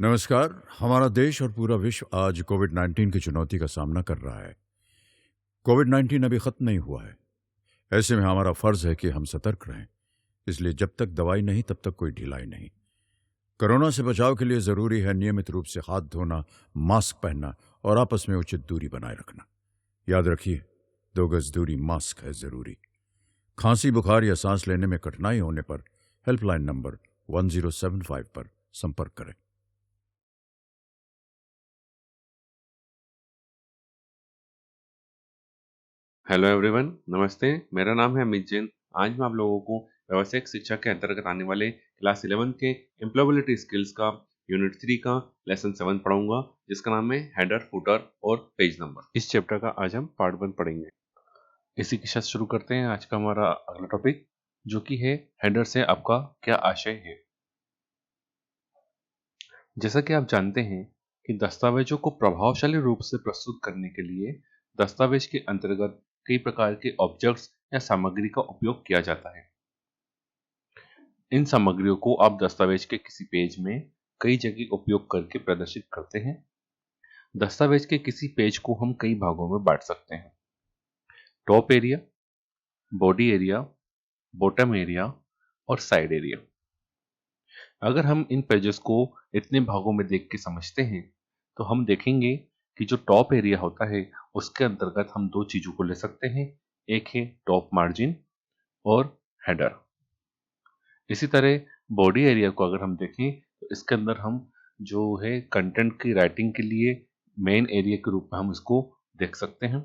नमस्कार। हमारा देश और पूरा विश्व आज कोविड-19 की चुनौती का सामना कर रहा है। कोविड-19 अभी खत्म नहीं हुआ है। ऐसे में हमारा फर्ज है कि हम सतर्क रहें। इसलिए जब तक दवाई नहीं तब तक कोई ढिलाई नहीं। कोरोना से बचाव के लिए जरूरी है नियमित रूप से हाथ धोना, मास्क पहनना और आपस में उचित दूरी बनाए रखना। याद रखिए, 2 गज दूरी मास्क है जरूरी। खांसी, बुखार या सांस लेने में कठिनाई होने पर हेल्पलाइन नंबर 1075 पर संपर्क करें। हेलो एवरीवन, नमस्ते। मेरा नाम है अमित जैन। आज मैं आप लोगों को व्यावसायिक शिक्षा के अंतर्गत आने वाले क्लास 11 के एम्प्लॉयबिलिटी स्किल्स का यूनिट 3 का लेसन 7 पढ़ाऊंगा, जिसका नाम है हेडर, फुटर और पेज नंबर। इस चैप्टर का आज हम पार्ट 1 पढ़ेंगे। इसी के साथ शुरू करते हैं आज का हमारा अगला टॉपिक, जो कि है हेडर से आपका क्या आशय है। जैसा कि आप जानते हैं कि दस्तावेजों को प्रभावशाली रूप से प्रस्तुत करने के लिए दस्तावेज के अंतर्गत कई प्रकार के ऑब्जेक्ट्स या सामग्री का उपयोग किया जाता है। इन सामग्रियों को आप दस्तावेज के किसी पेज में कई जगह उपयोग करके प्रदर्शित करते हैं। दस्तावेज के किसी पेज को हम कई भागों में बांट सकते हैं: top area, body area, bottom area और साइड एरिया। अगर हम इन पेजेस को इतने भागों में देख के समझते हैं तो हम देखेंगे कि जो टॉप एरिया होता है उसके अंतर्गत हम दो चीजों को ले सकते हैं। एक है टॉप मार्जिन और हेडर। इसी तरह बॉडी एरिया को अगर हम देखें तो इसके अंदर हम जो है कंटेंट की राइटिंग के लिए मेन एरिया के रूप में हम इसको देख सकते हैं।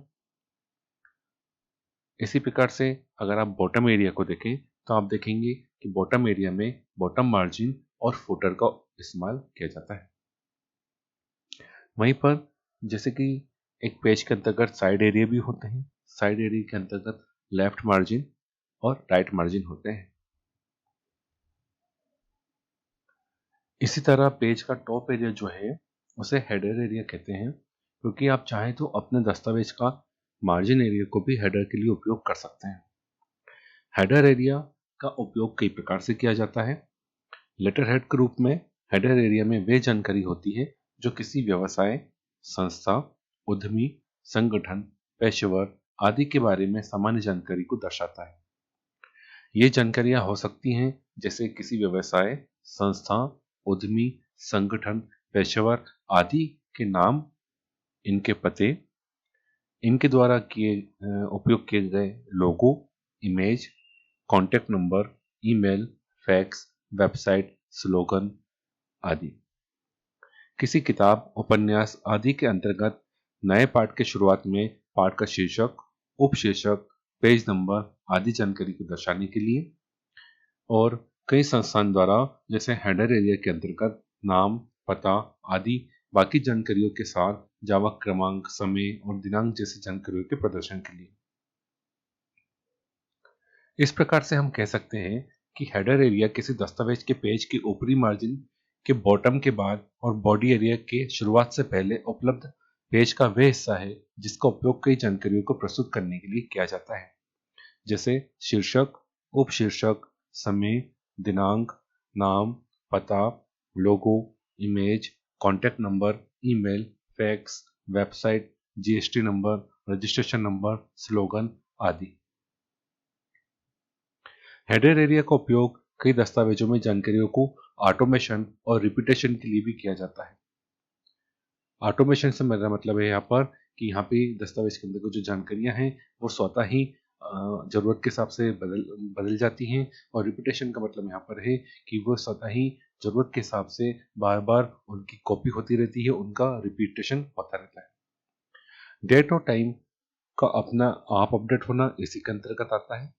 इसी प्रकार से अगर आप बॉटम एरिया को देखें तो आप देखेंगे कि बॉटम एरिया में बॉटम मार्जिन और फुटर का इस्तेमाल किया जाता है। वहीं पर जैसे कि एक पेज के अंतर्गत साइड एरिया भी होते हैं। साइड एरिया के अंतर्गत लेफ्ट मार्जिन और राइट मार्जिन होते हैं। इसी तरह पेज का टॉप एरिया जो है उसे हेडर एरिया कहते हैं, क्योंकि आप चाहें तो अपने दस्तावेज का मार्जिन एरिया को भी हेडर के लिए उपयोग कर सकते हैं। हेडर एरिया का उपयोग कई प्रकार से किया जाता है। लेटर हेड के रूप में हेडर एरिया में वे जानकारी होती है जो किसी व्यवसाय, संस्था, उद्यमी, संगठन, पेशेवर आदि के बारे में सामान्य जानकारी को दर्शाता है। ये जानकारियां हो सकती हैं जैसे किसी व्यवसाय, संस्था, उद्यमी, संगठन, पेशेवर आदि के नाम, इनके पते, इनके द्वारा उपयोग किए गए logo, image, contact number, email, fax, website, slogan आदि। किसी किताब, उपन्यास आदि के अंतर्गत नए पाठ के शुरुआत में पाठ का शीर्षक, उपशीर्षक, पेज नंबर आदि जानकारी को दर्शाने के लिए। और कई संस्थान द्वारा जैसे हेडर एरिया के अंतर्गत नाम, पता आदि बाकी जानकारियों के साथ जावक क्रमांक, समय और दिनांक जैसी जानकारियों के प्रदर्शन के लिए। इस प्रकार से हम कह सकते हैं कि हेडर एरिया किसी दस्तावेज के पेज के ऊपरी मार्जिन के बॉटम के बाद और बॉडी एरिया के शुरुआत से पहले उपलब्ध पेज का वह हिस्सा है जिसका उपयोग कई जानकारियों को प्रस्तुत करने के लिए किया जाता है, जैसे शीर्षक, उपशीर्षक, समय, दिनांक, नाम, पता, logo, image, contact number, email, fax, website, GST number, registration number, slogan आदि। हेडर एरिया का उपयोग कई दस्तावेजों में जानकारियों को ऑटोमेशन और रिपीटेशन के लिए भी किया जाता है। ऑटोमेशन से मेरा मतलब है यहाँ पर कि यहाँ पे दस्तावेज के अंदर की जो जानकारियां हैं वो स्वतः ही जरूरत के हिसाब से बदल जाती हैं, और रिपीटेशन का मतलब यहाँ पर है कि वो स्वतः ही जरूरत के हिसाब से बार बार उनकी कॉपी होती रहती है, उनका रिपीटेशन होता रहता है। डेट और टाइम का अपना आप अपडेट होना इसी के अंतर्गत आता है।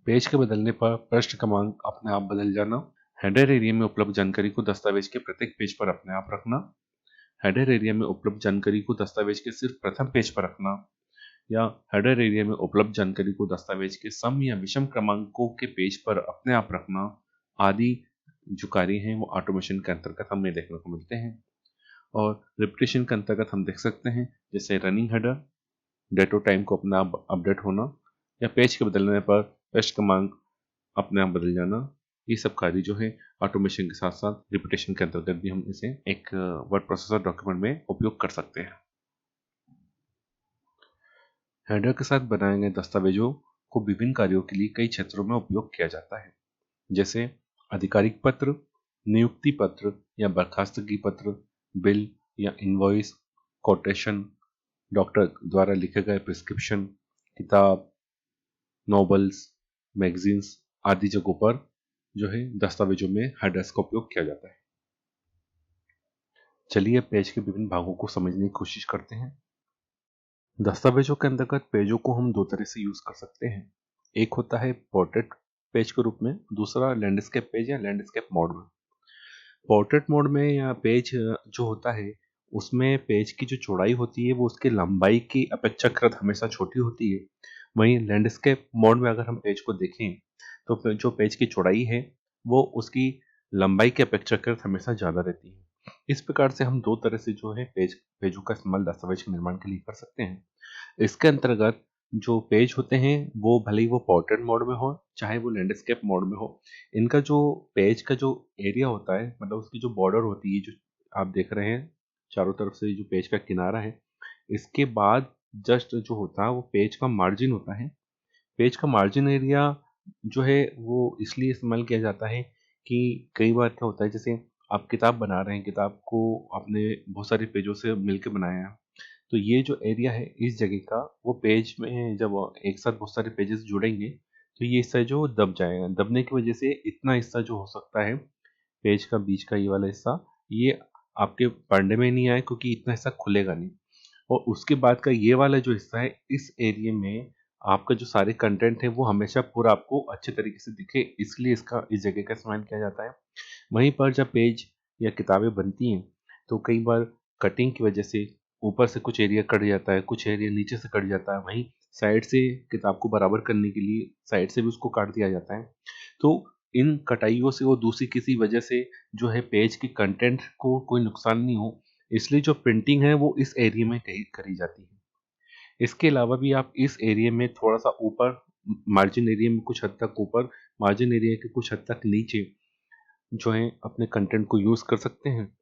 पेज के बदलने पर पृष्ठ क्रमांक अपने आप बदल जाना। हेडर एरिया में उपलब्ध जानकारी को दस्तावेज के प्रत्येक पेज पर अपने आप रखना। हेडर एरिया में उपलब्ध जानकारी को दस्तावेज के सिर्फ प्रथम पेज पर रखना, या हेडर एरिया में उपलब्ध जानकारी को दस्तावेज के सम या विषम क्रमांकों के पेज पर अपने आप रखना आदि जो कार्य हैं वो ऑटोमेशन के अंतर्गत हमें देखने को मिलते हैं। और रिपीटेशन के अंतर्गत हम देख सकते हैं जैसे रनिंग हेडर, डेट और टाइम को अपने आप अपडेट होना, या पेज के बदलने पर पेज क्रमांक अपने आप बदल जाना, ये सब कार्य जो है ऑटोमेशन के साथ साथ रिपीटेशन के अंतर्गत भी हम इसे एक वर्ड प्रोसेसर डॉक्यूमेंट में उपयोग कर सकते हैं। हेडर के साथ बनाए गए दस्तावेजों को विभिन्न कार्यों के लिए कई क्षेत्रों में उपयोग किया जाता है, जैसे आधिकारिक पत्र, नियुक्ति पत्र या बर्खास्तगी पत्र, बिल या इनवॉइस, कोटेशन, डॉक्टर द्वारा लिखे गए प्रिस्क्रिप्शन, किताब, नॉवेल्स, मैगजीन्स आदि जगहों पर जो है दस्तावेजों में हेडर्स का उपयोग किया जाता है। चलिए पेज के विभिन्न भागों को समझने की कोशिश करते हैं। दस्तावेजों के अंतर्गत पेजों को हम दो तरह से यूज कर सकते हैं। एक होता है पोर्ट्रेट पेज के रूप में, दूसरा लैंडस्केप पेज या लैंडस्केप मोड में। पोर्ट्रेट मोड में या पेज जो होता है उसमें पेज की जो चौड़ाई होती है वो उसकी लंबाई की अपेक्षाकृत हमेशा छोटी होती है। वहीं लैंडस्केप मोड में अगर हम पेज को देखें तो जो पेज की चौड़ाई है वो उसकी लंबाई की अपेक्षाकृत हमेशा ज़्यादा रहती है। इस प्रकार से हम दो तरह से जो है पेजों का इस्तेमाल दस्तावेज के निर्माण के लिए कर सकते हैं। इसके अंतर्गत जो पेज होते हैं वो भले ही वो पोर्ट्रेट मोड में हो चाहे वो लैंडस्केप मोड में हो, इनका जो पेज का जो एरिया होता है मतलब उसकी जो बॉर्डर होती है जो आप देख रहे हैं चारों तरफ से जो पेज का किनारा है, इसके बाद जस्ट जो होता है वो पेज का मार्जिन होता है। पेज का मार्जिन एरिया जो है वो इसलिए इस्तेमाल किया जाता है कि कई बार क्या होता है जैसे आप किताब बना रहे हैं, किताब को आपने बहुत सारे पेजों से मिलकर बनाया है, तो ये जो एरिया है इस जगह का वो पेज में जब एक साथ बहुत सारे पेजेस जुड़ेंगे तो ये हिस्सा जो दब जाएगा। दबने की वजह से इतना हिस्सा जो हो सकता है पेज का बीच का ये वाला हिस्सा ये आपके पढ़ने में नहीं आए क्योंकि इतना हिस्सा खुलेगा नहीं। और उसके बाद का ये वाला जो हिस्सा है इस एरिया में आपका जो सारे कंटेंट है वो हमेशा पूरा आपको अच्छे तरीके से दिखे, इसलिए इसका इस जगह का इस्तेमाल किया जाता है। वहीं पर जब पेज या किताबें बनती हैं तो कई बार कटिंग की वजह से ऊपर से कुछ एरिया कट जाता है, कुछ एरिया नीचे से कट जाता है, वहीं साइड से किताब को बराबर करने के लिए साइड से भी उसको काट दिया जाता है। तो इन कटाइयों से वो दूसरी किसी वजह से जो है पेज के कंटेंट को कोई नुकसान नहीं हो, इसलिए जो प्रिंटिंग है वो इस एरिया में कही करी जाती है। इसके अलावा भी आप इस एरिया में थोड़ा सा ऊपर मार्जिन एरिया में कुछ हद तक ऊपर, मार्जिन एरिया के कुछ हद तक नीचे जो है अपने कंटेंट को यूज कर सकते हैं।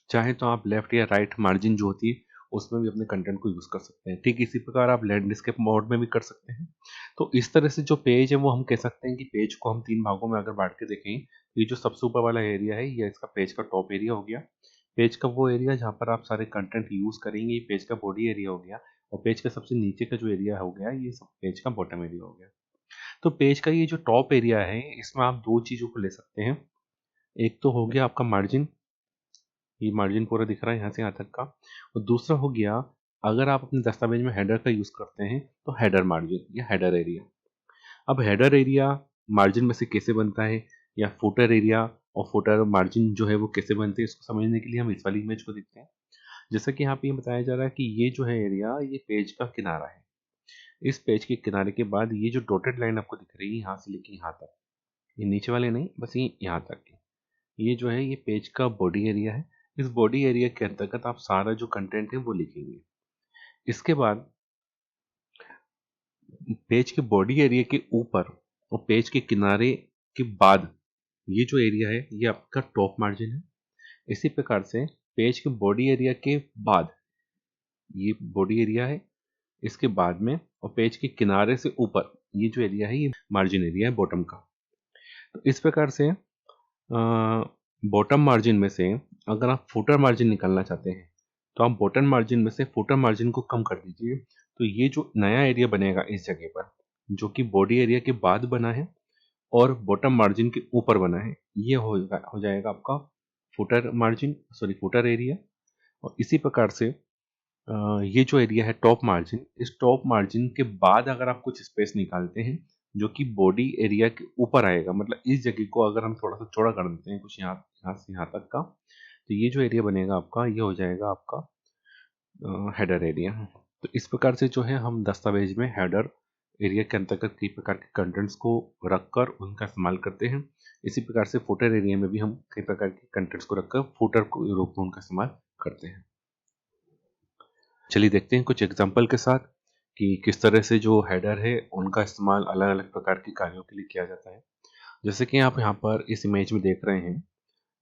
चाहे तो आप लेफ्ट या राइट मार्जिन जो होती है उसमें भी अपने कंटेंट को यूज कर सकते हैं। ठीक इसी प्रकार आप लैंडस्केप मोड में भी कर सकते हैं। तो इस तरह से जो पेज है वो हम कह सकते हैं कि पेज को हम तीन भागों में अगर बांट के देखें, तो ये जो सबसे ऊपर वाला एरिया है ये इसका पेज का टॉप एरिया हो गया। पेज का वो एरिया जहाँ पर आप सारे कंटेंट यूज करेंगे ये पेज का बॉडी एरिया हो गया। और पेज का सबसे नीचे का जो एरिया हो गया ये सब पेज का बॉटम एरिया हो गया। तो पेज का ये जो टॉप एरिया है इसमें आप दो चीजों को ले सकते हैं। एक तो हो गया आपका मार्जिन, ये मार्जिन पूरा दिख रहा है यहाँ से यहाँ तक का। और दूसरा हो गया अगर आप अपने दस्तावेज में हेडर का यूज करते हैं तो हेडर मार्जिन या हेडर एरिया। अब हेडर एरिया मार्जिन में से कैसे बनता है या फुटर एरिया और फुटर मार्जिन जो है वो कैसे बनते हैं इसको समझने के लिए हम इस वाली इमेज को देखते हैं। जैसा कि यहाँ पे ये बताया जा रहा है कि ये जो है एरिया ये पेज का किनारा है। इस पेज के किनारे के बाद ये जो डॉटेड लाइन आपको दिख रही है यहाँ से लेके यहाँ तक, ये नीचे वाले नहीं बस ये यहाँ तक है, ये जो है ये पेज का बॉडी एरिया है। इस बॉडी एरिया के अंतर्गत आप सारा जो कंटेंट है वो लिखेंगे। इसके बाद पेज के बॉडी एरिया के ऊपर और पेज के किनारे के बाद ये जो एरिया है ये आपका टॉप मार्जिन है। इसी प्रकार से पेज के बॉडी एरिया के बाद ये बॉडी एरिया है, इसके बाद में और पेज के किनारे से ऊपर ये जो एरिया है ये मार्जिन एरिया है बॉटम का। तो इस प्रकार से बॉटम मार्जिन में से अगर आप फुटर मार्जिन निकालना चाहते हैं तो आप बॉटम मार्जिन में से फुटर मार्जिन को कम कर दीजिए। तो ये जो नया एरिया बनेगा इस जगह पर जो कि बॉडी एरिया के बाद बना है और बॉटम मार्जिन के ऊपर बना है, ये हो जाएगा आपका footer margin sorry footer area. और इसी प्रकार से ये जो एरिया है टॉप मार्जिन, इस टॉप मार्जिन के बाद अगर आप कुछ स्पेस निकालते हैं जो कि बॉडी एरिया के ऊपर आएगा, मतलब इस जगह को अगर हम थोड़ा सा चौड़ा कर देते हैं कुछ यहाँ से यहाँ तक का, तो ये जो एरिया बनेगा आपका ये हो जाएगा आपका हेडर एरिया। तो इस प्रकार से जो है हम दस्तावेज में हेडर एरिया के अंतर्गत कई प्रकार के कंटेंट्स को रखकर उनका इस्तेमाल करते हैं। इसी प्रकार से फुटर एरिया में भी हम कई प्रकार के कंटेंट्स को रखकर फुटर के रूप में उनका इस्तेमाल करते हैं। चलिए देखते हैं कुछ एग्जाम्पल के साथ कि किस तरह से जो हेडर है उनका इस्तेमाल अलग अलग प्रकार के कार्यों के लिए किया जाता है। जैसे कि आप यहाँ पर इस इमेज में देख रहे हैं,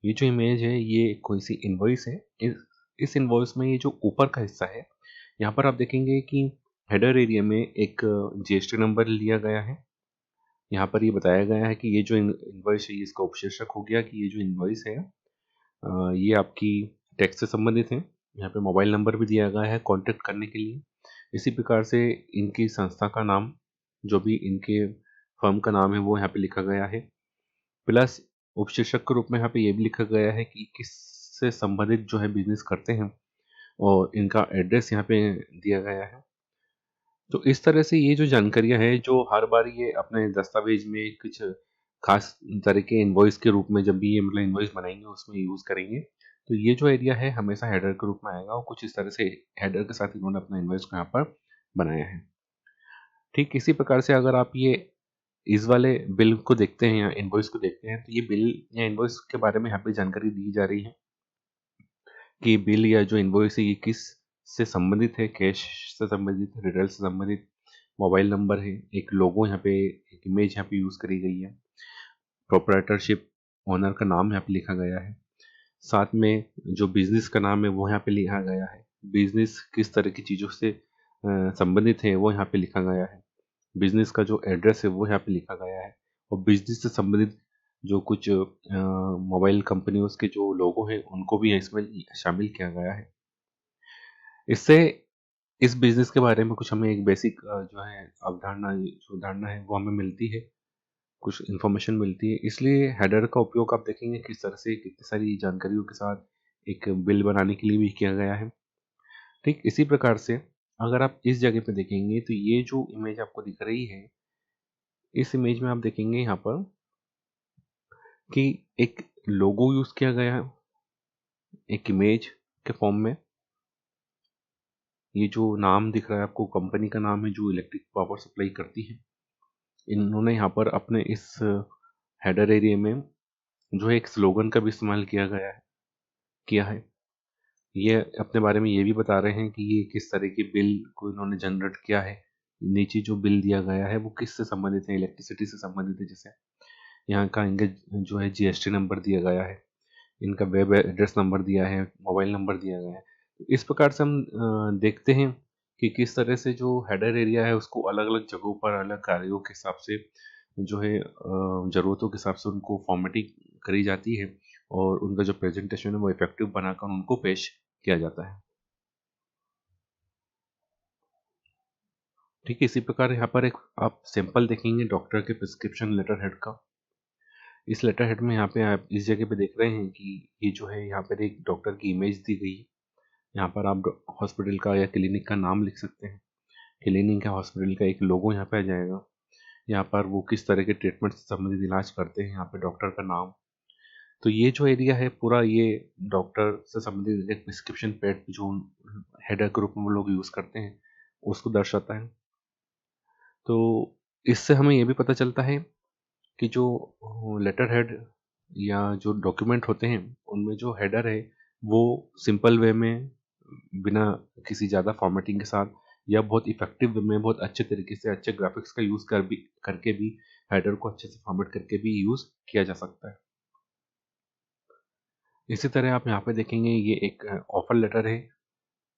ये जो इमेज है ये कोई सी इनवॉइस है। इस इनवॉइस में ये जो ऊपर का हिस्सा है, यहाँ पर आप देखेंगे कि हेडर एरिया में एक जीएसटी नंबर लिया गया है। यहाँ पर ये बताया गया है कि ये जो इनवॉइस है, इसका उपशीर्षक हो गया कि ये जो इनवॉइस है ये आपकी टैक्स से संबंधित है। यहाँ पे मोबाइल नंबर भी दिया गया है कांटेक्ट करने के लिए। इसी प्रकार से इनकी संस्था का नाम, जो भी इनके फर्म का नाम है, वो यहाँ पे लिखा गया है। प्लस उपशीर्षक के रूप में यहाँ पे ये भी लिखा गया है कि किससे संबंधित जो है बिजनेस करते हैं, और इनका एड्रेस यहाँ पे दिया गया है। तो इस तरह से ये जो जानकारियाँ हैं, जो हर बार ये अपने दस्तावेज में कुछ खास तरह के इनवॉइस के रूप में जब भी ये मतलब इनवॉइस बनाएंगे उसमें यूज़ करेंगे, तो ये जो एरिया है हमेशा हेडर के रूप में आएगा, और कुछ इस तरह से हेडर के साथ इन्होंने अपना इनवॉइस को यहाँ पर बनाया है। ठीक इसी प्रकार से अगर आप ये इस वाले बिल को देखते हैं या इनवॉइस को देखते हैं, तो ये बिल या इनवॉइस के बारे में यहाँ पे जानकारी दी जा रही है कि बिल या जो इनवॉइस है ये किस से संबंधित है, कैश से संबंधित है, रिटेल से संबंधित, मोबाइल नंबर है, एक लोगो यहाँ पे, एक इमेज यहाँ पे यूज़ करी गई है, प्रोप्राइटरशिप ओनर का नाम यहाँ पे लिखा गया है, साथ में जो बिजनेस का नाम है वो यहाँ पे लिखा गया है, बिजनेस किस तरह की चीज़ों से संबंधित है वो यहाँ पे लिखा गया है, बिजनेस का जो एड्रेस है वो यहाँ पे लिखा गया है, और बिजनेस से संबंधित जो कुछ मोबाइल कंपनियों के जो लोगो हैं उनको भी इसमें शामिल किया गया है। इससे इस बिजनेस के बारे में कुछ हमें एक बेसिक जो है अवधारणा, जो धारणा है वो हमें मिलती है, कुछ इन्फॉर्मेशन मिलती है। इसलिए हेडर का उपयोग आप देखेंगे किस तरह से कितनी सारी जानकारियों के साथ एक बिल बनाने के लिए भी किया गया है। ठीक इसी प्रकार से अगर आप इस जगह पे देखेंगे तो ये जो इमेज आपको दिख रही है, इस इमेज में आप देखेंगे यहाँ पर कि एक लोगो यूज किया गया है एक इमेज के फॉर्म में। ये जो नाम दिख रहा है आपको, कंपनी का नाम है जो इलेक्ट्रिक पावर सप्लाई करती है। इन्होंने यहाँ पर अपने इस हेडर एरिया में जो है एक स्लोगन का भी इस्तेमाल किया है। ये अपने बारे में ये भी बता रहे हैं कि ये किस तरह के बिल को इन्होंने जनरेट किया है। नीचे जो बिल दिया गया है वो किससे संबंधित है, इलेक्ट्रिसिटी से संबंधित है। जैसे यहाँ का इनका जो है जीएसटी नंबर दिया गया है, इनका वेब एड्रेस नंबर दिया है, मोबाइल नंबर दिया गया है। तो इस प्रकार से हम देखते हैं कि किस तरह से जो हेडर एरिया है उसको अलग अलग जगहों पर अलग कार्यों के हिसाब से जो है ज़रूरतों के हिसाब से उनको फॉर्मेटिंग करी जाती है, और उनका जो प्रेजेंटेशन है वो इफेक्टिव बनाकर उनको पेश किया जाता है। ठीक है, इसी प्रकार यहाँ पर एक आप सैंपल देखेंगे डॉक्टर के प्रिस्क्रिप्शन लेटर हेड का। इस लेटर हेड में यहाँ पे आप इस जगह पे देख रहे हैं कि ये जो है यहाँ पर एक डॉक्टर की इमेज दी गई है। यहाँ पर आप हॉस्पिटल का या क्लिनिक का नाम लिख सकते हैं, क्लिनिक या हॉस्पिटल का एक लोगो यहाँ पे आ जाएगा। यहाँ पर वो किस तरह के ट्रीटमेंट से संबंधित इलाज करते हैं, यहाँ पे डॉक्टर का नाम। तो ये जो एरिया है पूरा, ये डॉक्टर से संबंधित एक प्रिस्क्रिप्शन पैड जो हेडर के रूप में वो लोग यूज़ करते हैं उसको दर्शाता है। तो इससे हमें ये भी पता चलता है कि जो लेटर हेड या जो डॉक्यूमेंट होते हैं उनमें जो हेडर है वो सिंपल वे में, बिना किसी ज़्यादा फॉर्मेटिंग के साथ, या बहुत इफेक्टिव वे में, बहुत अच्छे तरीके से अच्छे ग्राफिक्स का यूज़ करके भी हेडर को अच्छे से फॉर्मेट करके भी यूज़ किया जा सकता है। इसी तरह आप यहाँ पे देखेंगे ये एक ऑफर लेटर है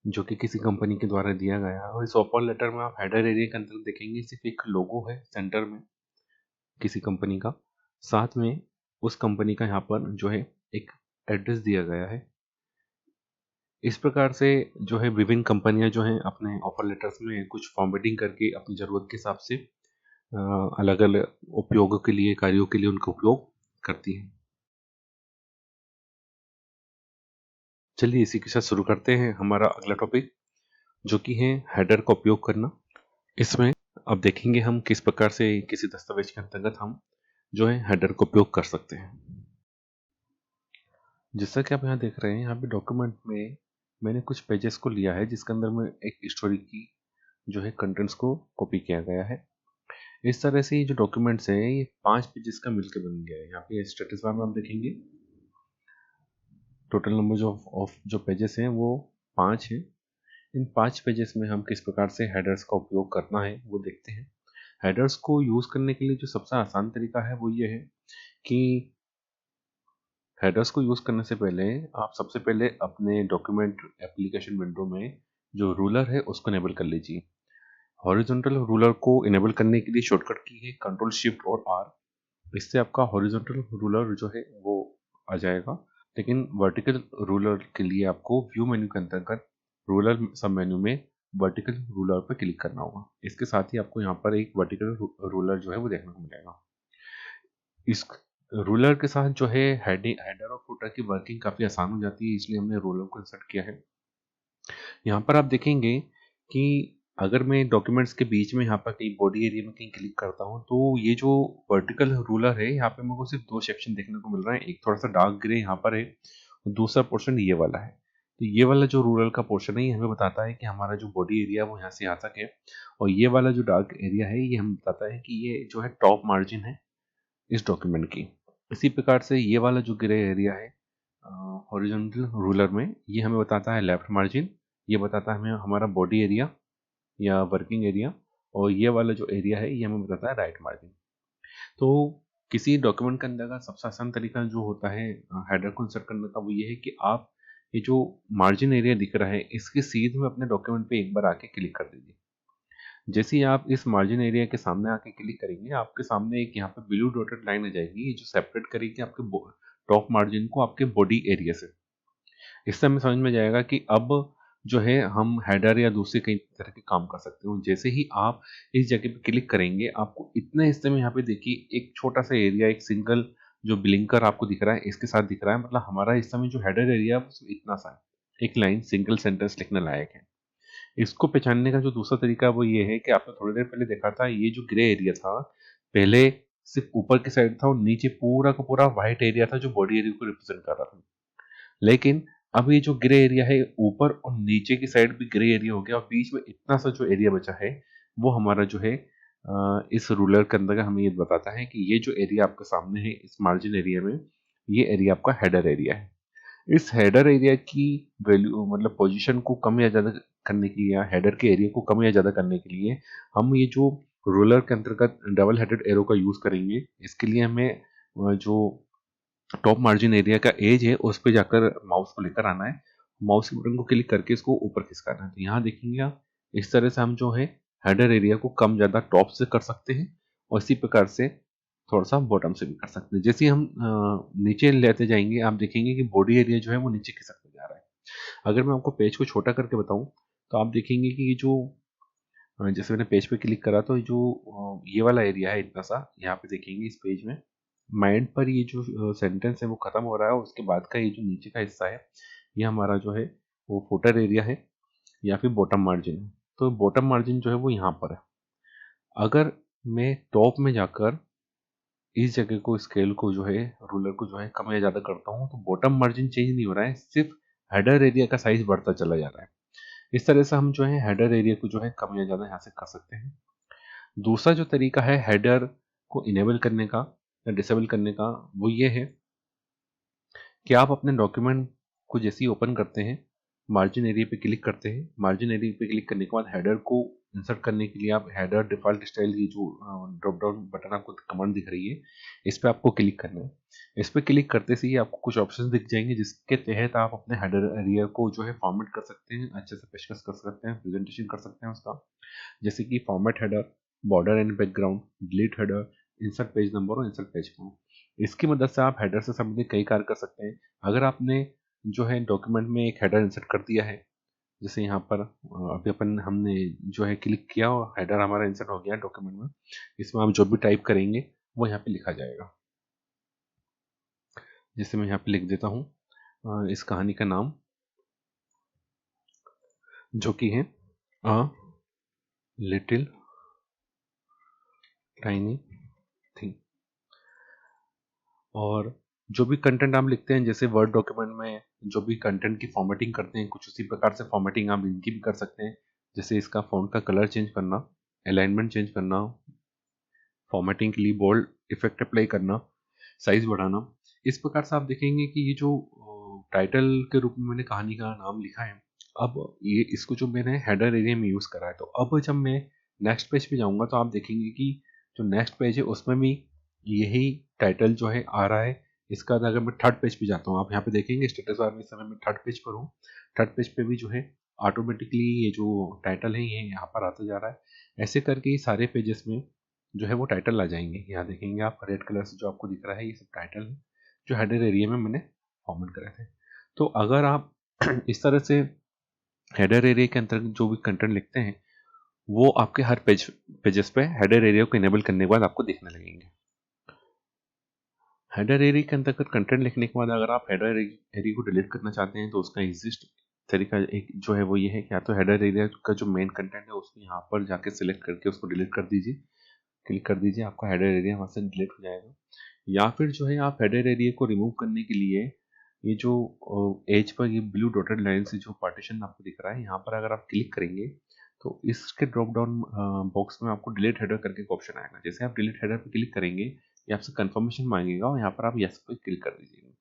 जो कि किसी कंपनी के द्वारा दिया गया है, और इस ऑफर लेटर में आप हेडर एरिया के अंदर देखेंगे सिर्फ एक लोगो है सेंटर में किसी कंपनी का, साथ में उस कंपनी का यहाँ पर जो है एक एड्रेस दिया गया है। इस प्रकार से जो है विभिन्न कंपनियां जो हैं अपने ऑफर लेटर्स में कुछ फॉर्मेटिंग करके अपनी ज़रूरत के हिसाब से अलग अलग उपयोगों के लिए, कार्यों के लिए उनका उपयोग करती हैं। चलिए इसी के साथ शुरू करते हैं हमारा अगला टॉपिक, जो कि है हेडर का उपयोग करना। इसमें अब देखेंगे हम किस प्रकार से किसी दस्तावेज के अंतर्गत हम जो है हेडर का उपयोग कर सकते हैं। जैसा कि आप यहाँ देख रहे हैं, यहाँ पे डॉक्यूमेंट में मैंने कुछ पेजेस को लिया है जिसके अंदर में एक स्टोरी की जो है कंटेंट्स को कॉपी किया गया है। इस तरह से ये जो डॉक्यूमेंट्स है ये 5 पेजेस का मिलकर बन गया है। यहाँ पे स्टेटस बार में आप देखेंगे टोटल नंबर ऑफ जो पेजेस हैं वो 5 है। इन 5 पेजेस में हम किस प्रकार से हेडर्स का उपयोग करना है वो देखते हैं। हेडर्स को यूज़ करने के लिए जो सबसे आसान तरीका है वो ये है कि हेडर्स को यूज़ करने से पहले आप सबसे पहले अपने डॉक्यूमेंट एप्लीकेशन विंडो में जो रूलर है उसको इनेबल कर लीजिए। हॉरिजॉन्टल रूलर को इनेबल करने के लिए शॉर्टकट की है कंट्रोल शिफ्ट और आर। इससे आपका हॉरिजॉन्टल रूलर जो है वो आ जाएगा, लेकिन वर्टिकल रूलर के लिए आपको व्यू मेन्यू के अंतर्गत रूलर सब मेन्यू में वर्टिकल रूलर पर क्लिक करना होगा। इसके साथ ही आपको यहाँ पर एक वर्टिकल रूलर जो है वो देखने को मिलेगा। इस रूलर के साथ जो है हेडर और फुटर की वर्किंग काफ़ी आसान हो जाती है, इसलिए हमने रूलर को इंसर्ट किया है। यहाँ पर आप देखेंगे कि अगर मैं डॉक्यूमेंट्स के बीच में यहाँ पर कहीं बॉडी एरिया में कहीं क्लिक करता हूँ तो ये जो वर्टिकल रूलर है यहाँ पे मेरे को सिर्फ दो सेक्शन देखने को मिल रहा है। एक थोड़ा सा डार्क ग्रे यहाँ पर है और दूसरा पोर्शन ये वाला है। तो ये वाला जो रूलर का पोर्शन है ये हमें बताता है कि हमारा जो बॉडी एरिया है वो यहाँ से यहाँ तक है, और ये वाला जो डार्क एरिया है ये हमें बताता है कि ये जो है टॉप मार्जिन है इस डॉक्यूमेंट की। इसी प्रकार से ये वाला जो ग्रे एरिया है हॉरिजॉन्टल रूलर में ये हमें बताता है लेफ्ट मार्जिन, ये बताता है हमें हमारा बॉडी एरिया या वर्किंग एरिया, और ये वाला जो एरिया है ये हमें बताता है राइट मार्जिन। तो किसी डॉक्यूमेंट के अंदर का सबसे आसान तरीका जो होता है हेडर को इंसर्ट करने का वो ये है कि आप ये जो मार्जिन एरिया दिख रहा है इसके सीध में अपने डॉक्यूमेंट पे एक बार आके क्लिक कर दीजिए। जैसे ही आप इस मार्जिन एरिया के सामने आके क्लिक करेंगे आपके सामने एक यहाँ पे ब्लू डॉटेड लाइन आ जाएगी जो सेपरेट करेगी आपके टॉप मार्जिन को आपके बॉडी एरिया से। इससे हमें समझ में जाएगा कि अब जो है हम हेडर या दूसरे कई तरह के काम कर सकते हो। जैसे ही आप इस जगह पे क्लिक करेंगे आपको इतने हिस्से में यहाँ पे देखिए एक छोटा सा एरिया, एक सिंगल जो ब्लिंकर आपको दिख रहा है इसके साथ दिख रहा है, मतलब हमारा इस समय जो हेडर एरिया है वो इतना सा है, एक लाइन सिंगल सेंटेंस लिखने लायक है। इसको पहचानने का जो दूसरा तरीका वो ये है कि आपने थोड़ी देर पहले देखा था ये जो ग्रे एरिया था पहले सिर्फ ऊपर की साइड था और नीचे पूरा का पूरा व्हाइट एरिया था जो बॉडी एरिया को रिप्रेजेंट कर रहा था। लेकिन अब ये जो ग्रे एरिया है ऊपर और नीचे की साइड भी ग्रे एरिया हो गया और बीच में इतना सा जो एरिया बचा है वो हमारा जो है इस रूलर के अंदर का हमें ये बताता है कि ये जो एरिया आपके सामने है इस मार्जिन एरिया में ये एरिया आपका हेडर एरिया है। इस हेडर एरिया की वैल्यू मतलब पोजीशन को कम या ज़्यादा करने के लिए या हेडर के एरिया को कम या ज़्यादा करने के लिए हम ये जो रूलर के अंतर्गत डबल हेडेड एरो का यूज़ करेंगे। इसके लिए हमें जो टॉप मार्जिन एरिया का एज है उस पर जाकर माउस को लेकर आना है, माउस के बटन को क्लिक करके इसको ऊपर खिसकाना है। तो यहाँ देखेंगे आप इस तरह से हम जो है हेडर एरिया को कम ज़्यादा टॉप से कर सकते हैं और इसी प्रकार से थोड़ा सा बॉटम से भी कर सकते हैं। जैसे ही हम नीचे लेते जाएंगे आप देखेंगे कि बॉडी एरिया जो है वो नीचे खिसकते जा रहा है। अगर मैं आपको पेज को छोटा करके बताऊं तो आप देखेंगे कि ये जो जैसे मैंने पेज पे क्लिक करा तो जो ये वाला एरिया है इतना सा यहाँ पे देखेंगे इस पेज में माइंड पर ये जो सेंटेंस है वो खत्म हो रहा है और उसके बाद का ये जो नीचे का हिस्सा है ये हमारा जो है वो फुटर एरिया है या फिर बॉटम मार्जिन है। तो बॉटम मार्जिन जो है वो यहाँ पर है। अगर मैं टॉप में जाकर इस जगह को स्केल को जो है रूलर को जो है कम या ज़्यादा करता हूँ तो बॉटम मार्जिन चेंज नहीं हो रहा है, सिर्फ हेडर एरिया का साइज बढ़ता चला जा रहा है। इस तरह से हम जो है हेडर एरिया को जो है कम या ज़्यादा यहाँ से कर सकते हैं। दूसरा जो तरीका है हेडर को इनेबल करने का या डिसेबल करने का वो ये है कि आप अपने डॉक्यूमेंट को जैसे ही ओपन करते हैं मार्जिन एरिया पे क्लिक करते हैं, मार्जिन एरिया पे क्लिक करने के बाद हेडर को इंसर्ट करने के लिए आप हेडर डिफॉल्ट स्टाइल की जो ड्रॉप डाउन बटन आपको कमांड दिख रही है इस पर आपको क्लिक करना है। इस पर क्लिक करते से ही आपको कुछ ऑप्शंस दिख जाएंगे जिसके तहत आप अपने हेडर एरिया को जो है फॉर्मेट कर सकते हैं, अच्छे से पेशकश कर सकते हैं, प्रेजेंटेशन कर सकते हैं उसका। जैसे कि format header, border and background, delete header, insert page number और इंसर्ट पेज काउंट। इसकी मदद से आप हेडर से संबंधित कई कार्य कर सकते हैं। अगर आपने जो है डॉक्यूमेंट में एक हेडर इंसर्ट कर दिया है, जैसे यहाँ पर अभी अपन हमने जो है क्लिक किया और हेडर हमारा इंसर्ट हो गया डॉक्यूमेंट में, इसमें आप जो भी टाइप करेंगे वो यहाँ पे लिखा जाएगा। जैसे मैं यहाँ पे लिख देता हूँ इस कहानी का नाम जो कि है अ लिटिल टाइनी थिंग। और जो भी कंटेंट आप लिखते हैं जैसे वर्ड डॉक्यूमेंट में जो भी कंटेंट की फॉर्मेटिंग करते हैं कुछ उसी प्रकार से फॉर्मेटिंग आप इनकी भी कर सकते हैं। जैसे इसका फ़ॉन्ट का कलर चेंज करना, अलाइनमेंट चेंज करना, फॉर्मेटिंग के लिए बोल्ड इफेक्ट अप्लाई करना, साइज बढ़ाना। इस प्रकार से आप देखेंगे कि ये जो टाइटल के रूप में मैंने कहानी का नाम लिखा है अब ये इसको जो मैंने हेडर एरिया में यूज़ करा है तो अब जब मैं नेक्स्ट पेज पे जाऊंगा तो आप देखेंगे कि जो नेक्स्ट पेज है उसमें भी यही टाइटल जो है आ रहा है। इसका अगर मैं थर्ड पेज पे जाता हूँ, आप यहाँ पे देखेंगे स्टेटस बार में इस समय मैं थर्ड पेज पर हूँ। थर्ड पेज पे भी जो है ऑटोमेटिकली ये जो टाइटल है ये यहाँ पर आता जा रहा है। ऐसे करके ये सारे पेजेस में जो है वो टाइटल आ जाएंगे। यहाँ देखेंगे आप रेड कलर से जो आपको दिख रहा है ये सब टाइटल है जो हेडर एरिया में मैंने फॉर्मेट करे थे। तो अगर आप इस तरह से हेडर एरिया के अंतर्गत जो भी कंटेंट लिखते हैं वो आपके हर पेजेस पे हेडर एरिया को इनेबल करने के बाद आपको दिखने लगेंगे। हेडर एरिया के अंतर्गत कंटेंट लिखने के बाद अगर आप हेडर एरिया को डिलीट करना चाहते हैं तो उसका इजिस्ट तरीका एक जो है वो ये है कि या तो हेडर एरिया का जो मेन कंटेंट है उसको यहाँ पर जाके सिलेक्ट करके उसको डिलीट कर दीजिए, क्लिक कर दीजिए, आपका हेडर एरिया वहाँ से डिलीट हो जाएगा। या फिर जो है आप हेडर एरिया को रिमूव करने के लिए ये जो एज पर ये ब्लू डॉटेड लाइन से जो पार्टीशन आपको दिख रहा है यहाँ पर अगर आप क्लिक करेंगे तो इसके ड्रॉप डाउन बॉक्स में आपको डिलीट हेडर करके एक ऑप्शन आएगा। जैसे आप डिलीट हेडर पर क्लिक करेंगे ये आपसे कंफर्मेशन मांगेगा और यहाँ पर आप यस पे क्लिक कर दीजिएगा।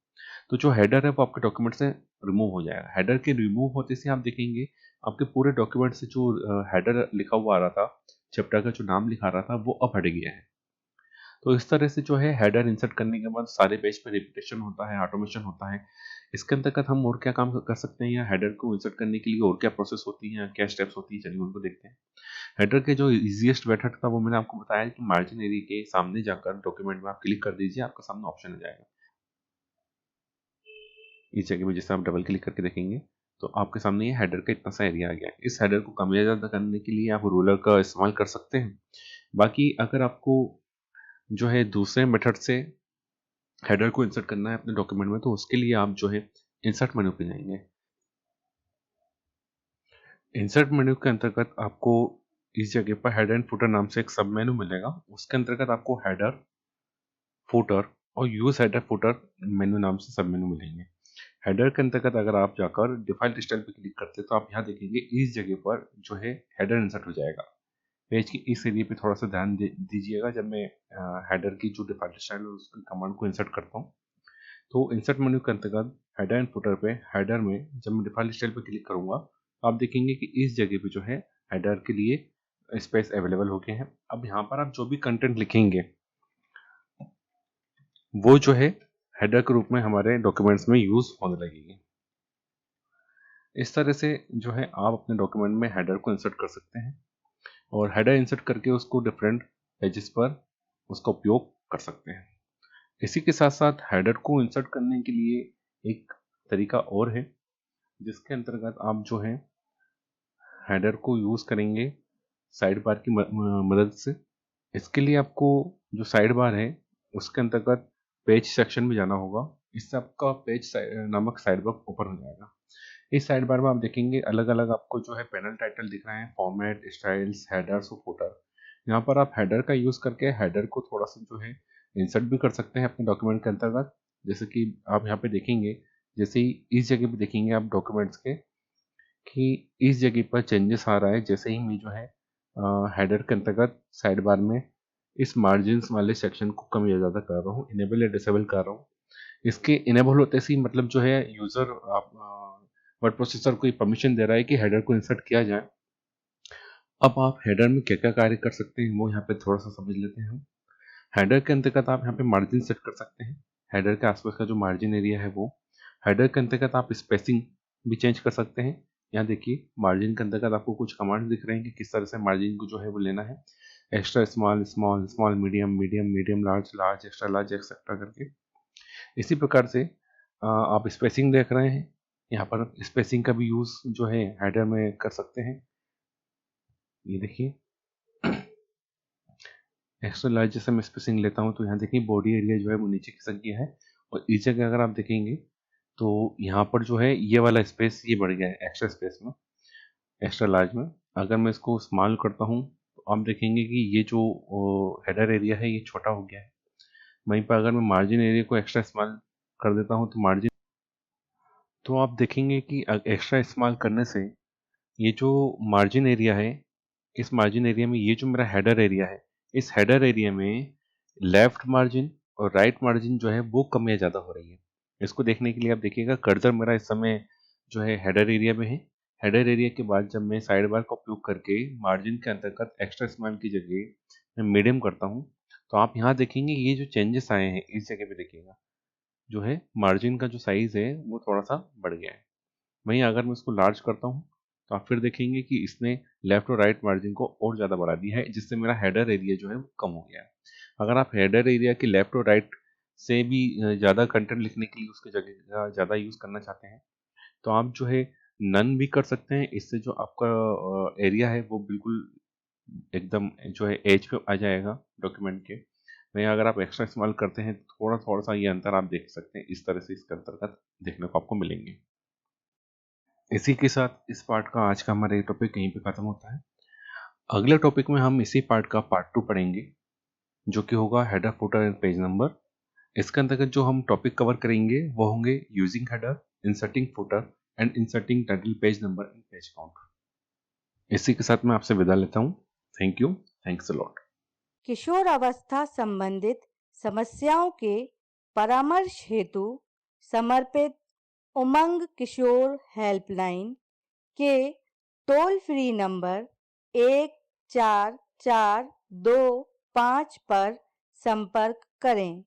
तो जो हेडर है वो आपके डॉक्यूमेंट से रिमूव हो जाएगा। हेडर के रिमूव होते से आप देखेंगे आपके पूरे डॉक्यूमेंट से जो हेडर लिखा हुआ आ रहा था, चैप्टर का जो नाम लिखा रहा था वो अब हट गया है। तो इस तरह से जो है हेडर इंसर्ट करने के बाद सारे पेज पे रिपीटेशन होता है, ऑटोमेशन होता है। इसके अंतर्गत हम और क्या काम कर सकते हैं या हेडर को इंसर्ट करने के लिए और क्या प्रोसेस होती है, क्या स्टेप्स होती है, चलिए उनको देखते हैं। हेडर के जो इजीएस्ट मेथड था वो मैंने आपको बताया कि मार्जिन एरिया के सामने जाकर डॉक्यूमेंट में आप क्लिक कर दीजिए, आपका सामने ऑप्शन आ जाएगा। इस जगह पे जैसे आप डबल क्लिक करके देखेंगे तो आपके सामने ये हेडर का इतना सा एरिया आ गया है। इस हेडर को कम या ज़्यादा करने के लिए आप रूलर का इस्तेमाल कर सकते हैं। बाकी अगर आपको जो है दूसरे मेथड से हेडर को इंसर्ट करना है अपने डॉक्यूमेंट में तो उसके लिए आप जो है इंसर्ट मेन्यू पे जाएंगे। इंसर्ट मेन्यू के अंतर्गत आपको इस जगह पर हेडर एंड फुटर नाम से एक सब मेन्यू मिलेगा। उसके अंतर्गत आपको हेडर, फुटर और यूज हेडर फुटर मेन्यू नाम से सब मेन्यू मिलेंगे। हेडर के अंतर्गत अगर आप जाकर डिफॉल्ट स्टाइल पे क्लिक करते हैं तो आप यहाँ देखेंगे इस जगह पर जो है हेडर इंसर्ट हो जाएगा। पेज के इस एरिया पे थोड़ा सा ध्यान दीजिएगा। जब मैं हेडर की जो डिफॉल्ट स्टाइल है उसकी कमांड को इंसर्ट करता हूँ तो इंसर्ट मेन्यू के अंतर्गत हेडर एंड फुटर पे हेडर में जब मैं डिफॉल्ट स्टाइल पे क्लिक करूंगा तो आप देखेंगे कि इस जगह पे जो है हेडर के लिए स्पेस अवेलेबल हो गए हैं। अब यहाँ पर आप जो भी कंटेंट लिखेंगे वो जो है हेडर के रूप में हमारे डॉक्यूमेंट्स में यूज होने लगेगी। इस तरह से जो है आप अपने डॉक्यूमेंट में हेडर को इंसर्ट कर सकते हैं और हेडर इंसर्ट करके उसको डिफरेंट पेजेस पर उसका उपयोग कर सकते हैं। इसी के साथ साथ हेडर को इंसर्ट करने के लिए एक तरीका और है जिसके अंतर्गत आप जो है हेडर को यूज करेंगे साइड बार की मदद से। इसके लिए आपको जो साइड बार है उसके अंतर्गत पेज सेक्शन में जाना होगा। इससे आपका पेज नामक साइड बार ओपन हो जाएगा। इस साइड बार में आप देखेंगे अलग अलग आपको जो है पैनल टाइटल दिख रहे हैं, फॉर्मेट, स्टाइल्स, हेडर्स और फुटर। यहाँ पर आप हेडर का यूज करके हेडर को थोड़ा सा जो है इंसर्ट भी कर सकते हैं अपने डॉक्यूमेंट के अंतर्गत। जैसे कि आप यहाँ पे देखेंगे, जैसे ही इस जगह पे देखेंगे आप डॉक्यूमेंट्स के कि इस जगह पर चेंजेस आ रहा है। जैसे ही मैं जो है हेडर के अंतर्गत साइड बार में इस मार्जिन्स वाले सेक्शन को कम या ज़्यादा कर रहा हूँ, इनेबल या डिसेबल कर रहा हूँ। इसके इनेबल होते से ही मतलब जो है यूज़र वर्ड प्रोसेसर को परमिशन दे रहा है कि हेडर को इंसर्ट किया जाए। अब आप हेडर में क्या क्या कार्य कर सकते हैं वो यहाँ पे थोड़ा सा समझ लेते हैं हम। हेडर के अंतर्गत आप यहाँ पे मार्जिन सेट कर सकते हैं। हेडर के आसपास का जो मार्जिन एरिया है वो हेडर के अंतर्गत आप स्पेसिंग भी चेंज कर सकते हैं। यहाँ देखिए मार्जिन के अंतर्गत आपको कुछ कमांड दिख रहे हैं कि किस तरह से मार्जिन को जो है वो लेना है। Extra small, small, small, medium, medium, medium large, large, extra large, etcetera करके। इसी प्रकार से आप स्पेसिंग देख रहे हैं, यहाँ पर स्पेसिंग का भी यूज़ जो है हेडर में कर सकते हैं। ये देखिए एक्स्ट्रा लार्ज जैसे मैं स्पेसिंग लेता हूँ तो यहाँ देखिए बॉडी एरिया जो है वो नीचे खिसक गया है और इस जगह अगर आप देखेंगे तो यहाँ पर जो है ये वाला स्पेस ये बढ़ गया है एक्स्ट्रा स्पेस में, एक्स्ट्रा लार्ज में। अगर मैं इसको स्मॉल करता हूँ तो आप देखेंगे कि ये जो हेडर एरिया है ये छोटा हो गया है। वहीं पर अगर मैं मार्जिन एरिया को एक्स्ट्रा स्मॉल कर देता हूँ तो मार्जिन तो आप देखेंगे कि एक्स्ट्रा स्मॉल करने से ये जो मार्जिन एरिया है, इस मार्जिन एरिया में ये जो मेरा हेडर एरिया है, इस हेडर एरिया में लेफ्ट मार्जिन और राइट मार्जिन जो है वो कम या ज़्यादा हो रही है। इसको देखने के लिए आप देखिएगा कर्सर मेरा इस समय जो है हेडर एरिया में है। हेडर एरिया के बाद जब मैं साइड बार का उपयोग करके मार्जिन के अंतर्गत एक्स्ट्रा स्मॉल की जगह मैं मीडियम करता हूँ, तो आप यहाँ देखेंगे ये जो चेंजेस आए हैं इस जगह पे देखिएगा, जो है मार्जिन का जो साइज है वो थोड़ा सा बढ़ गया है। वहीं अगर मैं इसको लार्ज करता हूँ तो आप फिर देखेंगे कि इसने लेफ्ट और राइट मार्जिन को और ज़्यादा बढ़ा दिया है, जिससे मेरा हेडर एरिया जो है वो कम हो गया है। अगर आप हेडर एरिया के लेफ्ट और राइट से भी ज़्यादा कंटेंट लिखने के लिए उसके जगह ज़्यादा यूज़ करना चाहते हैं, तो आप जो है नन भी कर सकते हैं। इससे जो आपका एरिया है वो बिल्कुल एकदम जो है एज पे आ जाएगा डॉक्यूमेंट के। वहीं अगर आप एक्स्ट्रा इस्तेमाल करते हैं तो थोड़ा थोड़ा सा ये अंतर आप देख सकते हैं, इस तरह से इसके अंतर्गत देखने को आपको मिलेंगे। इसी के साथ इस पार्ट का आज का हमारा ये टॉपिक यहीं पे खत्म होता है। अगले टॉपिक में हम इसी पार्ट का पार्ट 2 पढ़ेंगे, जो कि होगा header footer and page number. इसके अंतर्गत जो हम टॉपिक कवर करेंगे वो होंगे using header, inserting footer and inserting title page number and page count. इसी के साथ मैं आपसे विदा लेता हूँ। Thank you, thanks a lot. किशोरावस्था संबंधित समस्याओं के परामर्श हेतु समर्पित उमंग किशोर हेल्पलाइन के टोल फ्री नंबर 144225 पर संपर्क करें।